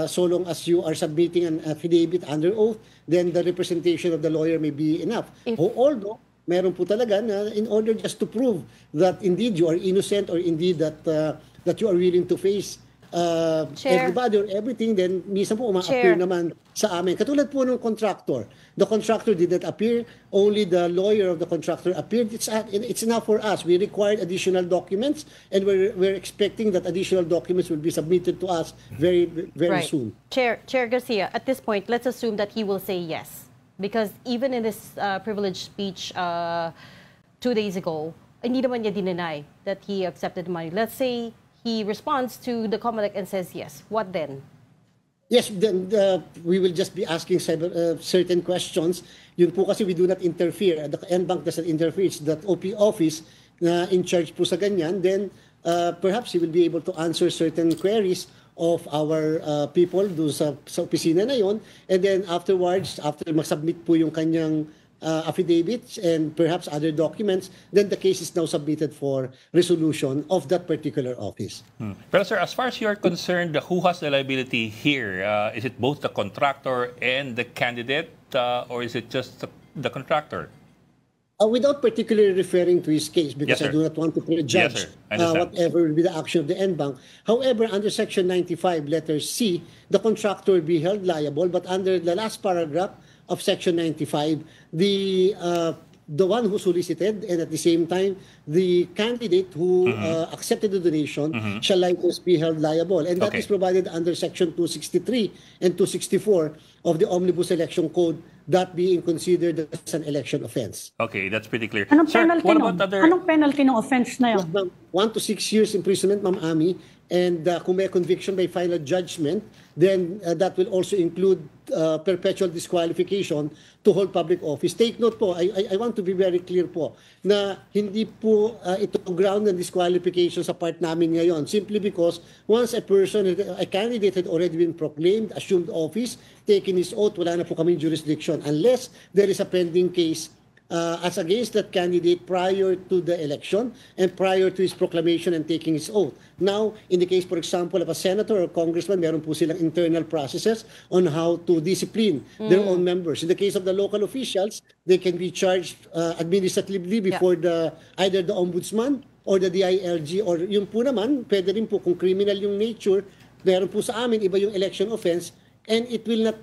so long as you are submitting an affidavit under oath, then the representation of the lawyer may be enough. Although, meron po talaga na in order just to prove that indeed you are innocent or indeed that you are willing to face Chair. everybody or everything, then minsan po uma-appear Chair. naman sa amin. Katulad po ng contractor. The contractor did not appear, only the lawyer of the contractor appeared. It's enough for us. We required additional documents and we're expecting that additional documents will be submitted to us very Right. soon. Chair Garcia, at this point, let's assume that he will say yes. Because even in this privileged speech 2 days ago, hindi naman niya dineny that he accepted money. Let's say he responds to the COMELEC and says yes. What then? Yes, then we will just be asking certain questions. Yun po kasi we do not interfere. The NBank doesn't interfere. It's that OP office na in charge po sa ganyan. Then perhaps he will be able to answer certain queries of our people do sa opisina na yon. And then afterwards, after mag-submit po yung kanyang affidavits and perhaps other documents, then the case is now submitted for resolution of that particular office. Pero sir, as far as you're concerned, who has the liability here? Is it both the contractor and the candidate, or is it just the contractor? Without particularly referring to his case, because Yes, I sir. do not want to prejudge Yes, sir. I understand. whatever will be the action of the NBank. However, under Section 95, letter C, the contractor will be held liable, but under the last paragraph of Section 95, the one who solicited and at the same time the candidate who accepted the donation shall likewise be held liable. And that Okay. is provided under Section 263 and 264 of the Omnibus Election Code, that being considered as an election offense. Okay, that's pretty clear. Anong Sir, penalty what nun? about other... Anong penalty ng offense na yun? 1 to 6 years imprisonment, Ma'am Ami, and kung may conviction by final judgment, then that will also include perpetual disqualification to hold public office. Take note po, I want to be very clear po, na hindi po ito ground ng disqualification sa part namin ngayon, simply because once a candidate had already been proclaimed, assumed office, taken his oath, wala na po kaming jurisdiction unless there is a pending case as against that candidate prior to the election and prior to his proclamation and taking his oath. Now, in the case, for example, of a senator or congressman, meron po silang internal processes on how to discipline their own members. In the case of the local officials, they can be charged administratively before either the ombudsman or the DILG, or yung po naman, pwede rin po kung criminal yung nature, meron po sa amin iba yung election offense, and it will not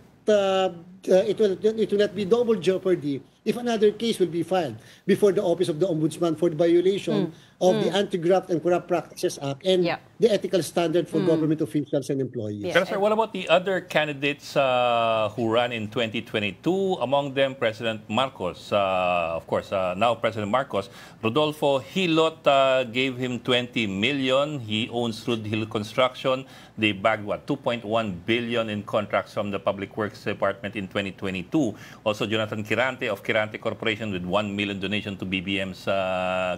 be double jeopardy if another case will be filed before the Office of the Ombudsman for the violation of the Anti-Graft and Corrupt Practices Act and the ethical standard for government officials and employees. Yeah. Pero sir, what about the other candidates who ran in 2022? Among them, President Marcos. Of course, now President Marcos. Rodolfo Hilot gave him 20 million. He owns Rood Hill Construction. They bagged, 2.1 billion in contracts from the Public Works Department in 2022. Also, Jonathan Quirante of Quirante Corporation with 1 million donation to BBM's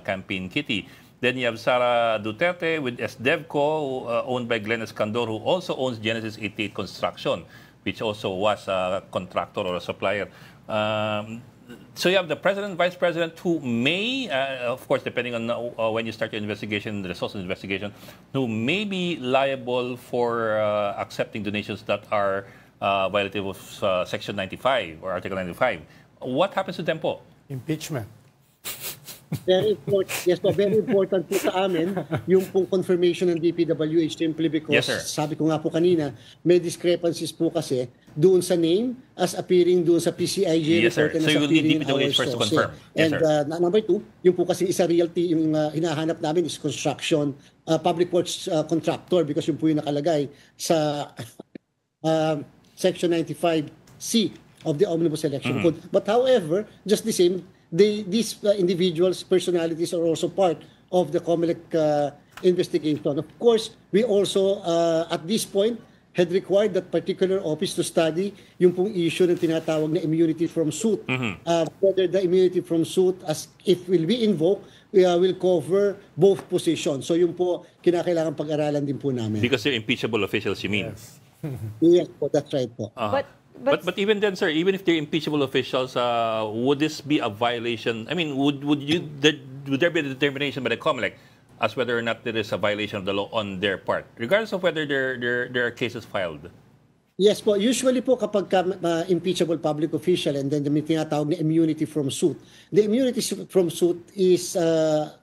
campaign kitty. Then you have Sara Duterte with SDevco, owned by Glenn Escandor, who also owns Genesis 88 Construction, which also was a contractor or a supplier. So you have the president, vice president, who may, of course, depending on when you start your investigation, the results of the investigation, who may be liable for accepting donations that are violative of Section 95 or Article 95. What happens to them po? Impeachment. Yes po, very important po sa amin yung pong confirmation ng DPWH simply because, Yes, sir. sabi ko nga po kanina, may discrepancies po kasi doon sa name as appearing doon sa PCIJ Yes, sir. report and So as you will need appearing in our DPWH first to source. confirm. Yes, And sir. number two, yung po kasi isa realty, yung hinahanap namin is construction, public works contractor because yung po yung nakalagay sa Section 95C of the Omnibus Election Code. But however, just the same, these individuals' personalities are also part of the COMELEC investigation. Of course, we also, at this point, had required that particular office to study yung pong issue ng tinatawag na immunity from suit. Whether the immunity from suit, as if will be invoked, will cover both positions. So yung po, kinakailangan pag-aralan din po namin. Because they're impeachable officials, you mean? Yes po, that's right po. But even then, sir, even if they're impeachable officials, would this be a violation? I mean, would there be a determination by the COMELEC as whether or not there is a violation of the law on their part, regardless of whether there are cases filed? Yes po, usually po kapag impeachable public official and then may tinatawag na immunity from suit. The immunity from suit is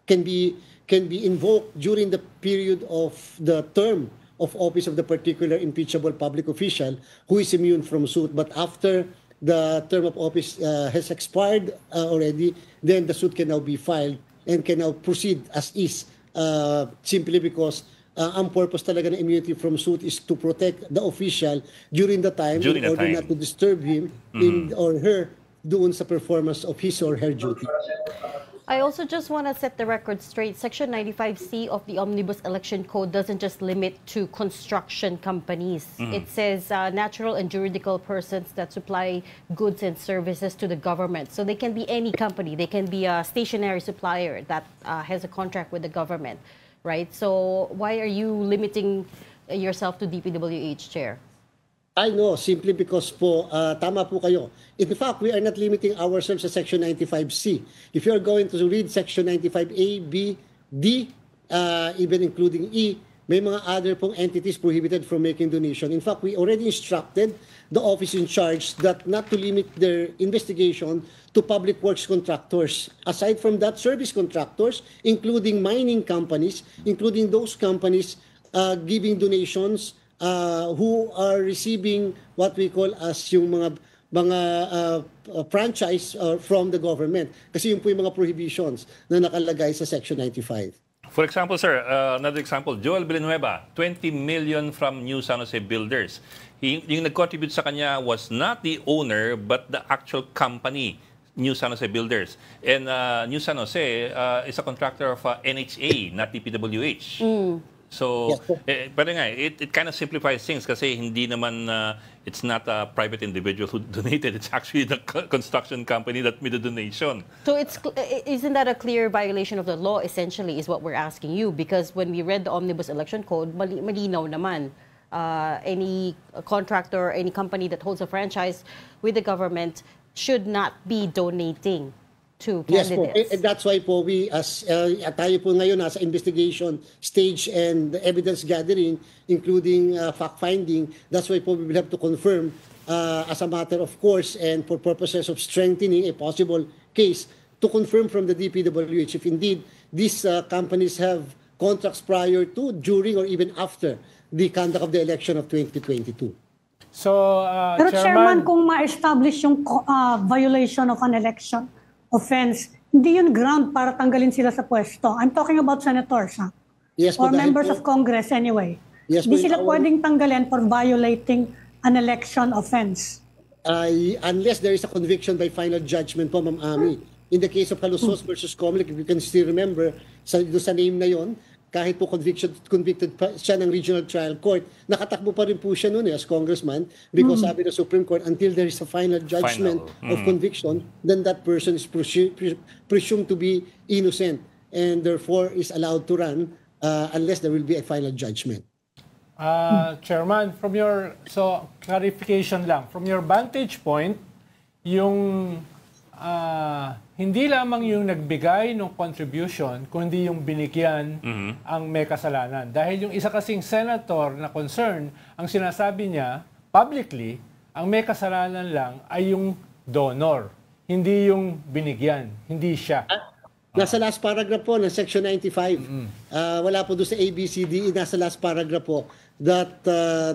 can be invoked during the period of the term of office of the particular impeachable public official who is immune from suit. But after the term of office has expired already, then the suit can now be filed and can now proceed as is, simply because ang purpose talaga ng immunity from suit is to protect the official during the time in order not to disturb him in or her doon sa performance of his or her duty. I also just want to set the record straight. Section 95C of the Omnibus Election Code doesn't just limit to construction companies. It says natural and juridical persons that supply goods and services to the government. So they can be any company. They can be a stationary supplier that has a contract with the government, right? So why are you limiting yourself to DPWH, Chair? I know, simply because po, tama po kayo. In fact, we are not limiting ourselves sa Section 95C. If you are going to read Section 95A, B, D, even including E, may mga other pong entities prohibited from making donation. In fact, we already instructed the office in charge that not to limit their investigation to public works contractors. Aside from that, service contractors, including mining companies, including those companies giving donations, who are receiving what we call as yung mga franchise from the government. Kasi yun po yung mga prohibitions na nakalagay sa Section 95. For example, sir, another example, Joel Villanueva, 20 million from New San Jose Builders. Yung nag-contribute sa kanya was not the owner, but the actual company, New San Jose Builders. And New San Jose is a contractor of NHA, not DPWH. So, pero nga, it kind of simplifies things kasi hindi naman, it's not a private individual who donated. It's actually the construction company that made the donation. So isn't that a clear violation of the law, essentially, is what we're asking you? Because when we read the Omnibus Election Code, malinaw naman. Any contractor, any company that holds a franchise with the government should not be donating to candidates. Yes po. And that's why po we, as tayo po ngayon nasa investigation stage and evidence gathering, including fact-finding, that's why po we will have to confirm as a matter of course and for purposes of strengthening a possible case, to confirm from the DPWH if indeed these companies have contracts prior to, during, or even after the conduct of the election of 2022. So, Pero Chairman, kung ma-establish yung violation of an election offense, hindi yun ground para tanggalin sila sa pwesto. I'm talking about senators, ha? Yes, or members of Congress anyway. Yes, hindi sila pwedeng tanggalin for violating an election offense. Unless there is a conviction by final judgment po, Ma'am Ami. In the case of Calusos versus Comelec, if you can still remember, sa name na yon, kahit po convicted pa siya ng Regional Trial Court, nakatakbo pa rin po siya noon as congressman because sabi ng Supreme Court, until there is a final judgment of conviction, then that person is presumed to be innocent and therefore is allowed to run unless there will be a final judgment. Chairman, so clarification lang, from your vantage point, yung hindi lamang yung nagbigay ng contribution, kundi yung binigyan ang may kasalanan. Dahil yung isa kasing senator na concern, ang sinasabi niya, publicly, ang may kasalanan lang ay yung donor, hindi yung binigyan, hindi siya. Nasa last paragraph po ng Section 95. Wala po doon sa ABCDE, nasa last paragraph po that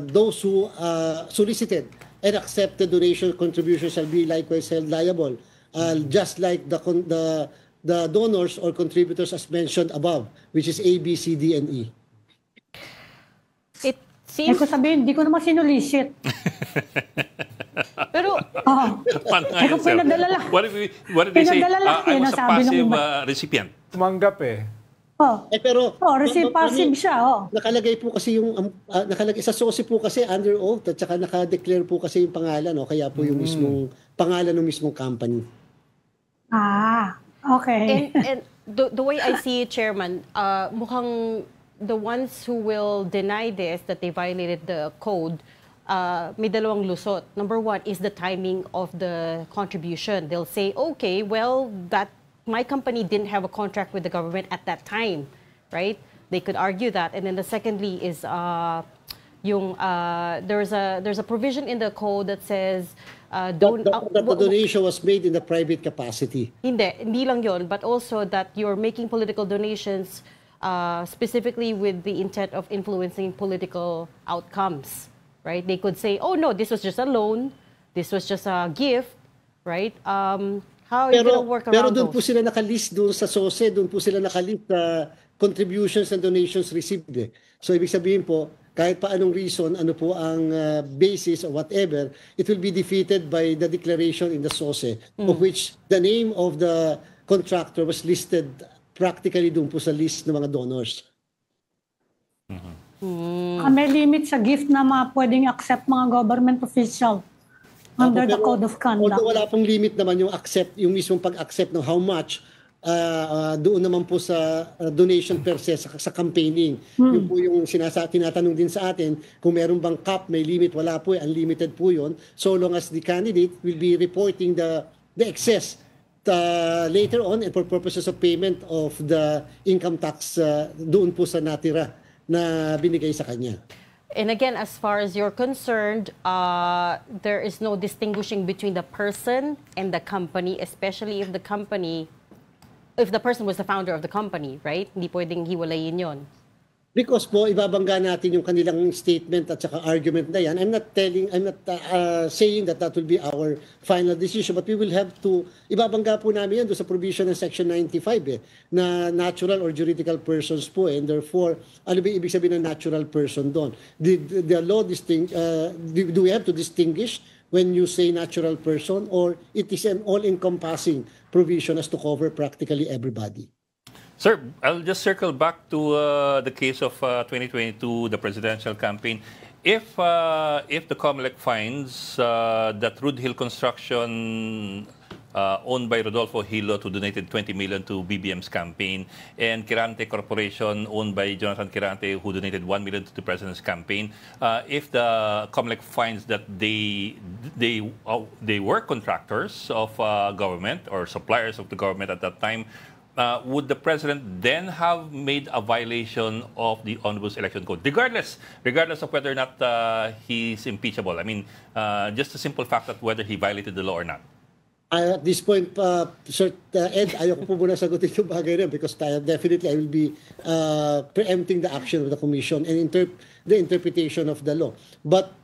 those who solicited and accepted donation contributions shall be likewise held liable, just like the donors or contributors as mentioned above, which is A, B, C, D, and E. It Ay seems... ko sabihin, hindi ko naman sinulisit. Pero, Paano nga Ay, yun, kung sir? pinadala lang. What did they say? Pinadala lang I yun, was a nasabi ng passive iba. recipient. Tumanggap eh. Pero Passive siya, nakalagay po kasi yung nakalagay sa SOSI po kasi under oath at saka naka-declare po kasi yung pangalan, kaya po yung mismong pangalan ng mismong company. Okay. and the way I see it, Chairman, mukhang the ones who will deny this, that they violated the code, may dalawang lusot. Number one is the timing of the contribution. They'll say, okay, well, that my company didn't have a contract with the government at that time, right? They could argue that. And then the secondly is there's a provision in the code that says That the donation was made in the private capacity. Hindi lang yon, but also that you're making political donations specifically with the intent of influencing political outcomes, right? They could say, oh no, this was just a loan, this was just a gift, right? How are you going to work around Pero doon po those? sila nakalist doon sa SOSE, doon po sila nakalist contributions and donations received. So ibig sabihin po, kahit pa anong reason, ano po ang basis or whatever, it will be defeated by the declaration in the SOSE, of which the name of the contractor was listed practically doon po sa list ng mga donors. May limit sa gift na pwedeng accept mga government official under the Code of Conduct. Although wala pong limit naman yung mismong pag-accept ng how much, doon naman po sa donation per se, sa campaigning. Yung po yung tinatanong din sa atin, kung meron bang cap, may limit, wala po, unlimited po yun, so long as the candidate will be reporting the excess later on and for purposes of payment of the income tax doon po sa natira na binigay sa kanya. And again, as far as you're concerned, there is no distinguishing between the person and the company, especially if the person was the founder of the company, right? Hindi pwedeng hiwalayin yon. Because po, ibabangga natin yung kanilang statement at saka argument na yan. I'm not saying that will be our final decision, but we will have to, ibabangga po namin yan doon sa provision ng Section 95 na natural or juridical persons po and therefore, ano ba ibig sabihin ng natural person doon? The law do we have to distinguish when you say natural person, or it is an all-encompassing provision as to cover practically everybody? Sir, I'll just circle back to the case of 2022, the presidential campaign. If the COMELEC finds that Rood Hill Construction, owned by Rodolfo Hilo, who donated 20 million to BBM's campaign, and Kirante Corporation, owned by Jonathan Kirante, who donated 1 million to the president's campaign, if the COMELEC finds that they were contractors of government or suppliers of the government at that time, would the president then have made a violation of the Omnibus Election Code, regardless of whether or not he's impeachable? I mean, just the simple fact that whether he violated the law or not. At this point, Sir Ed, ayoko po muna sagutin yung bagay rin because definitely I will be preempting the action of the Commission and the interpretation of the law. But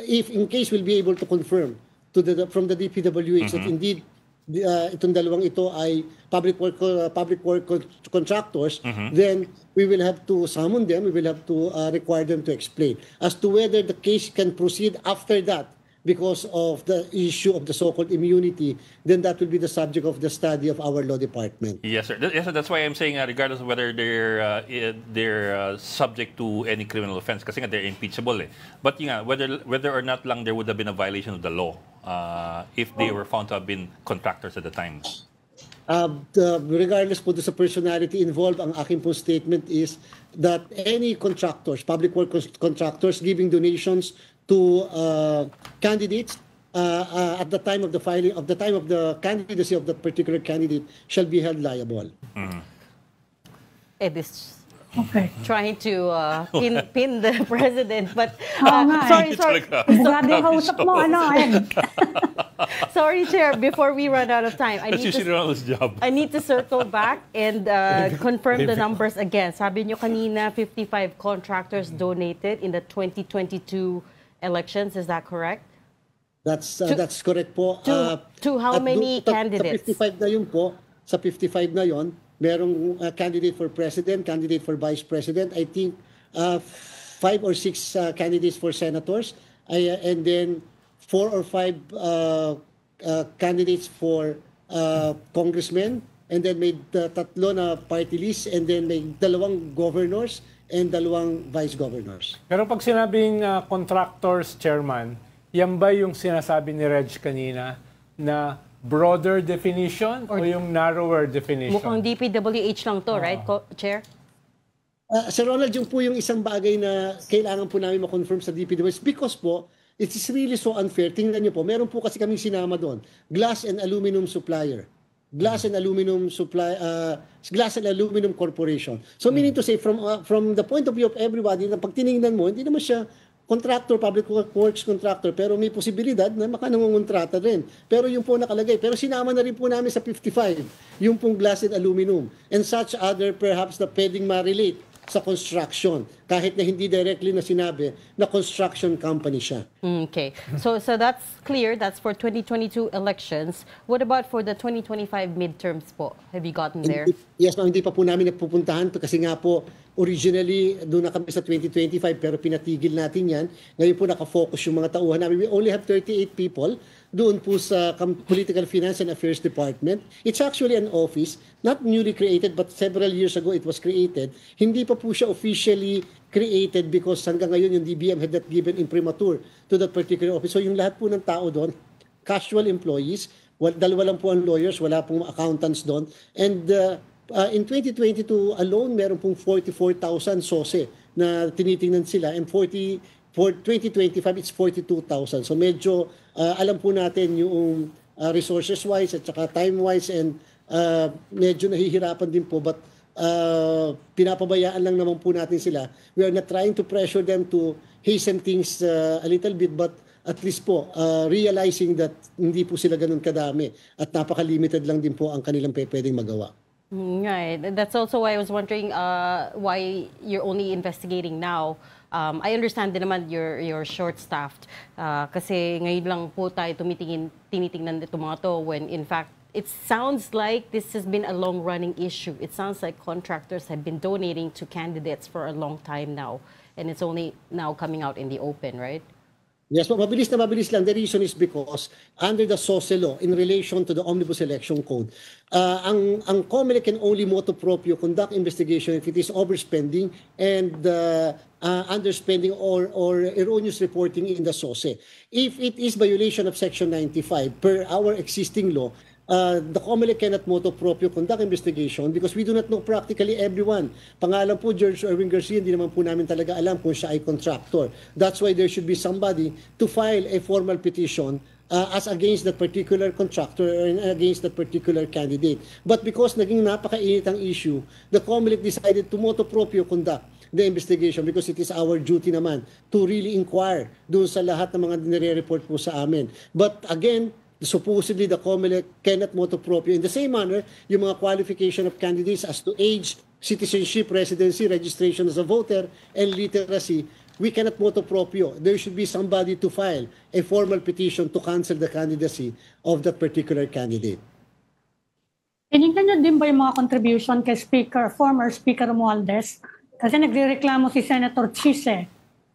if in case we'll be able to confirm from the DPWH that indeed itong dalawang ito ay public work contractors, then we will have to summon them, we will have to require them to explain. As to whether the case can proceed after that because of the issue of the so-called immunity, then that will be the subject of the study of our law department. Yes, sir. Yes, sir. That's why I'm saying, regardless of whether they're subject to any criminal offense, kasi nga they're impeachable. But whether or not lang there would have been a violation of the law if they were found to have been contractors at the time. Regardless po sa personality involved, ang aking po statement is that any contractors, public work contractors giving donations to candidates at the time of the filing, of the time of the candidacy of that particular candidate shall be held liable. Okay. trying to pin the president. But Oo nga eh. sorry. Sigurado yung kausap mo, ano, Ed? Sorry, Chair. Before we run out of time, That's usually Ronald's job. I need to circle back and confirm the numbers again. Sabi nyo kanina, 55 contractors donated in the 2022 elections. Is that correct? That's correct po. To how At many candidates? Sa 55 na yun po, sa 55 na yun, merong candidate for president, candidate for vice president, I think 5 or 6 candidates for senators, and then 4 or 5 candidates for congressmen, and then may tatlo na party list, and then may 2 governors and 2 vice governors. Pero pag sinabing contractors, Chairman, yan ba yung sinasabi ni Reg kanina na broader definition o yung narrower definition? Mukhang DPWH lang to, right, Chair? Sir Ronald, yung po yung isang bagay na kailangan po namin ma-confirm sa DPWH because po, it is really so unfair. Tingnan niyo po, meron po kasi kaming sinama doon, glass and aluminum supplier. Glass and aluminum Glass and Aluminum Corporation. So meaning to say, from the point of view of everybody, na pag tinignan mo, hindi naman siya contractor, public works contractor, pero may posibilidad na makanangongontrata rin. Pero yung po nakalagay. Pero sinama na rin po namin sa 55, yung pong glass and aluminum. And such other perhaps na pwedeng ma-relate sa construction, kahit na hindi directly na sinabi na construction company siya. Okay. So that's clear. That's for 2022 elections. What about for the 2025 midterms po? Have you gotten there? Yes, ma'am, hindi pa po namin nagpupuntahan to kasi nga po originally doon na kami sa 2025 pero pinatigil natin yan. Ngayon po nakafocus yung mga tauhan namin. We only have 38 people doon po sa Political Finance and Affairs Department. It's actually an office, not newly created but several years ago it was created. Hindi pa po siya officially created because hanggang ngayon yung DBM had not given imprimatur to that particular office. So yung lahat po ng tao doon, casual employees, dalawa lang po ang lawyers, wala pong accountants doon. And in 2022 alone, meron pong 44,000 SOSE na tinitingnan sila and for 2025, it's 42,000. So medyo alam po natin yung resources-wise at saka time-wise and medyo nahihirapan din po but pinapabayaan lang naman po natin sila. We are not trying to pressure them to hasten things a little bit but at least po realizing that hindi po sila ganun kadami at napaka-limited lang din po ang kanilang pwedeng magawa. Right. That's also why I was wondering why you're only investigating now. I understand din naman you're short-staffed kasi ngayon lang po tayo tinitingnan itong mga to when in fact it sounds like this has been a long-running issue. It sounds like contractors have been donating to candidates for a long time now and it's only now coming out in the open, right? Yes, mabilis na mabilis lang. The reason is because under the SOSE law, in relation to the Omnibus Election Code, ang COMELEC can only motu proprio conduct investigation if it is overspending and underspending or erroneous reporting in the SOSE. If it is violation of Section 95 per our existing law, the COMELEC cannot motu proprio conduct investigation because we do not know practically everyone. Pangalan po, George Erwin Garcia, hindi naman po namin talaga alam kung siya ay contractor. That's why there should be somebody to file a formal petition as against that particular contractor and against that particular candidate. But because naging napakainit ang issue, the COMELEC decided to motu proprio conduct the investigation because it is our duty naman to really inquire doon sa lahat ng mga nire-report po sa amin. But again, supposedly the COMELEC cannot motu proprio. In the same manner, yung mga qualification of candidates as to age, citizenship, residency, registration as a voter, and literacy, we cannot motu proprio. There should be somebody to file a formal petition to cancel the candidacy of that particular candidate. Tinignan niyo din ba yung mga contribution kay former Speaker Romualdez? Kasi nagrereklamo si Senator Chis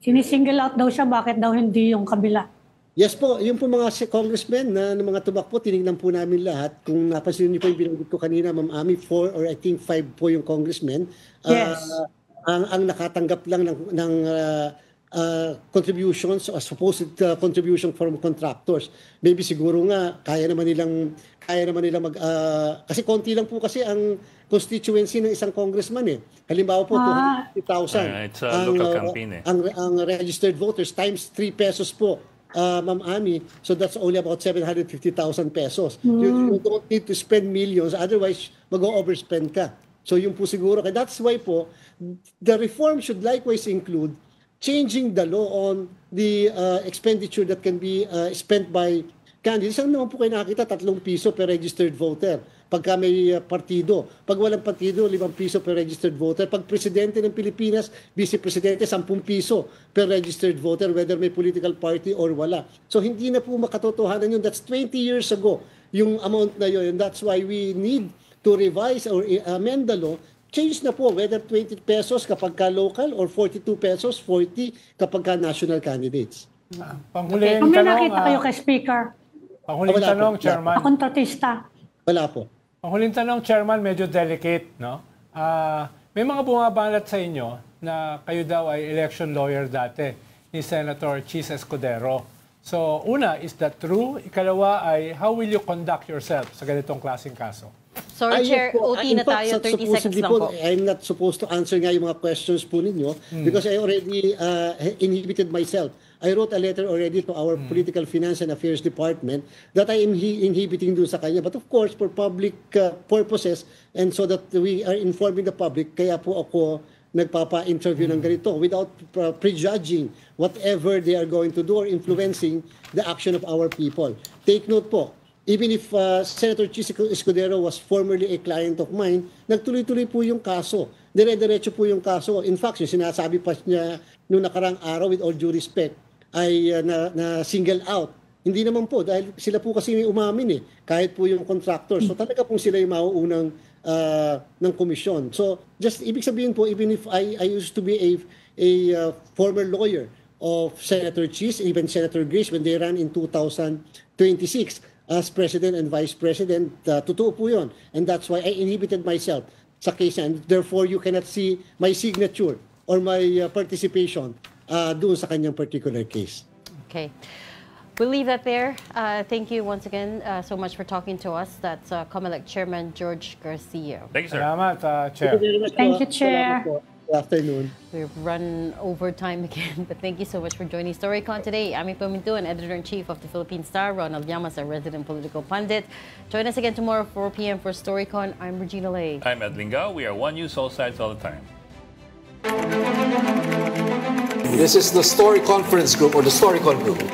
Sinisingle out daw siya, bakit daw hindi yung kabila? Yes po, yung po mga congressmen na mga tumakbo, tinignan po namin lahat. Kung napansin niyo po yung binanggit ko kanina, Ma'am Ami, 4 or I think 5 po yung congressmen. Yes. Ang nakatanggap lang ng contributions or supposed contribution from contractors. Maybe siguro nga kaya naman nilang kasi konti lang po kasi ang constituency ng isang congressman eh. Halimbawa po 250,000. It's a local campaign eh. Ang registered voters times 3 pesos po. Ma'am Ami, so that's only about 750,000 pesos. You don't need to spend millions, otherwise mag-overspend ka. So yung po siguro, that's why po, the reform should likewise include changing the law on the expenditure that can be spent by candidates. Saan naman po kayo nakakita? 3 piso per registered voter. Pagka may partido. Pag walang partido, 5 piso per registered voter. Pag presidente ng Pilipinas, vice-presidente, 10 piso per registered voter, whether may political party or wala. So hindi na po makatotohanan yun. That's 20 years ago, yung amount na yun. And that's why we need to revise or amend the law. Change na po, whether 20 pesos kapag ka local or 42 pesos, 40 kapag ka national candidates. Panghuling Kung may tanong, nakita kayo kay Speaker, panghuling Wala tanong, po. Chairman. kontratista. Wala po. Panghuling tanong, Chairman, medyo delicate, no? May mga bumabalat sa inyo na kayo daw ay election lawyer dati ni Senator Chis Escudero. So, una, is that true? Ikalawa ay, how will you conduct yourself sa ganitong klaseng kaso? Sorry, Chair, po, OT na tayo, 30 seconds supposedly lang po. I'm not supposed to answer nga yung mga questions po ninyo because I already inhibited myself. I wrote a letter already to our Political Finance and Affairs Department that I am inhibiting doon sa kanya. But of course, for public purposes and so that we are informing the public, kaya po ako nagpapa-interview ng ganito without prejudging whatever they are going to do or influencing the action of our people. Take note po, even if Senator Chis Escudero was formerly a client of mine, nagtuloy-tuloy po yung kaso. Dire-diretso po yung kaso. In fact, yung sinasabi pa niya noong nakarang araw, with all due respect, ay na single out. Hindi naman po, dahil sila po kasi may umamin kahit po yung contractor. So talaga po sila yung mauunang ng komisyon. So just ibig sabihin po, even if I used to be a former lawyer of Senator Chis, even Senator Grace, when they ran in 2026, as President and Vice President, totoo po yun. And that's why I inhibited myself sa case and therefore you cannot see my signature or my participation doon sa kanyang particular case. Okay. We'll leave that there. Thank you once again so much for talking to us. That's COMELEC Chairman George Garcia. Thank you, sir. Salamat, Chair. Thank you, Chair. Salamat po. Good afternoon. We've run over time again, but thank you so much for joining Storycon today. Ami Pamintuan, Editor-in-Chief of the Philippine Star, Ronald Llamas, a resident political pundit. Join us again tomorrow, 4 p.m. for Storycon. I'm Regina Lay. I'm Ed Lingao. We are One News, all sides, all the time. This is the Story Conference Group or the Storycon Group.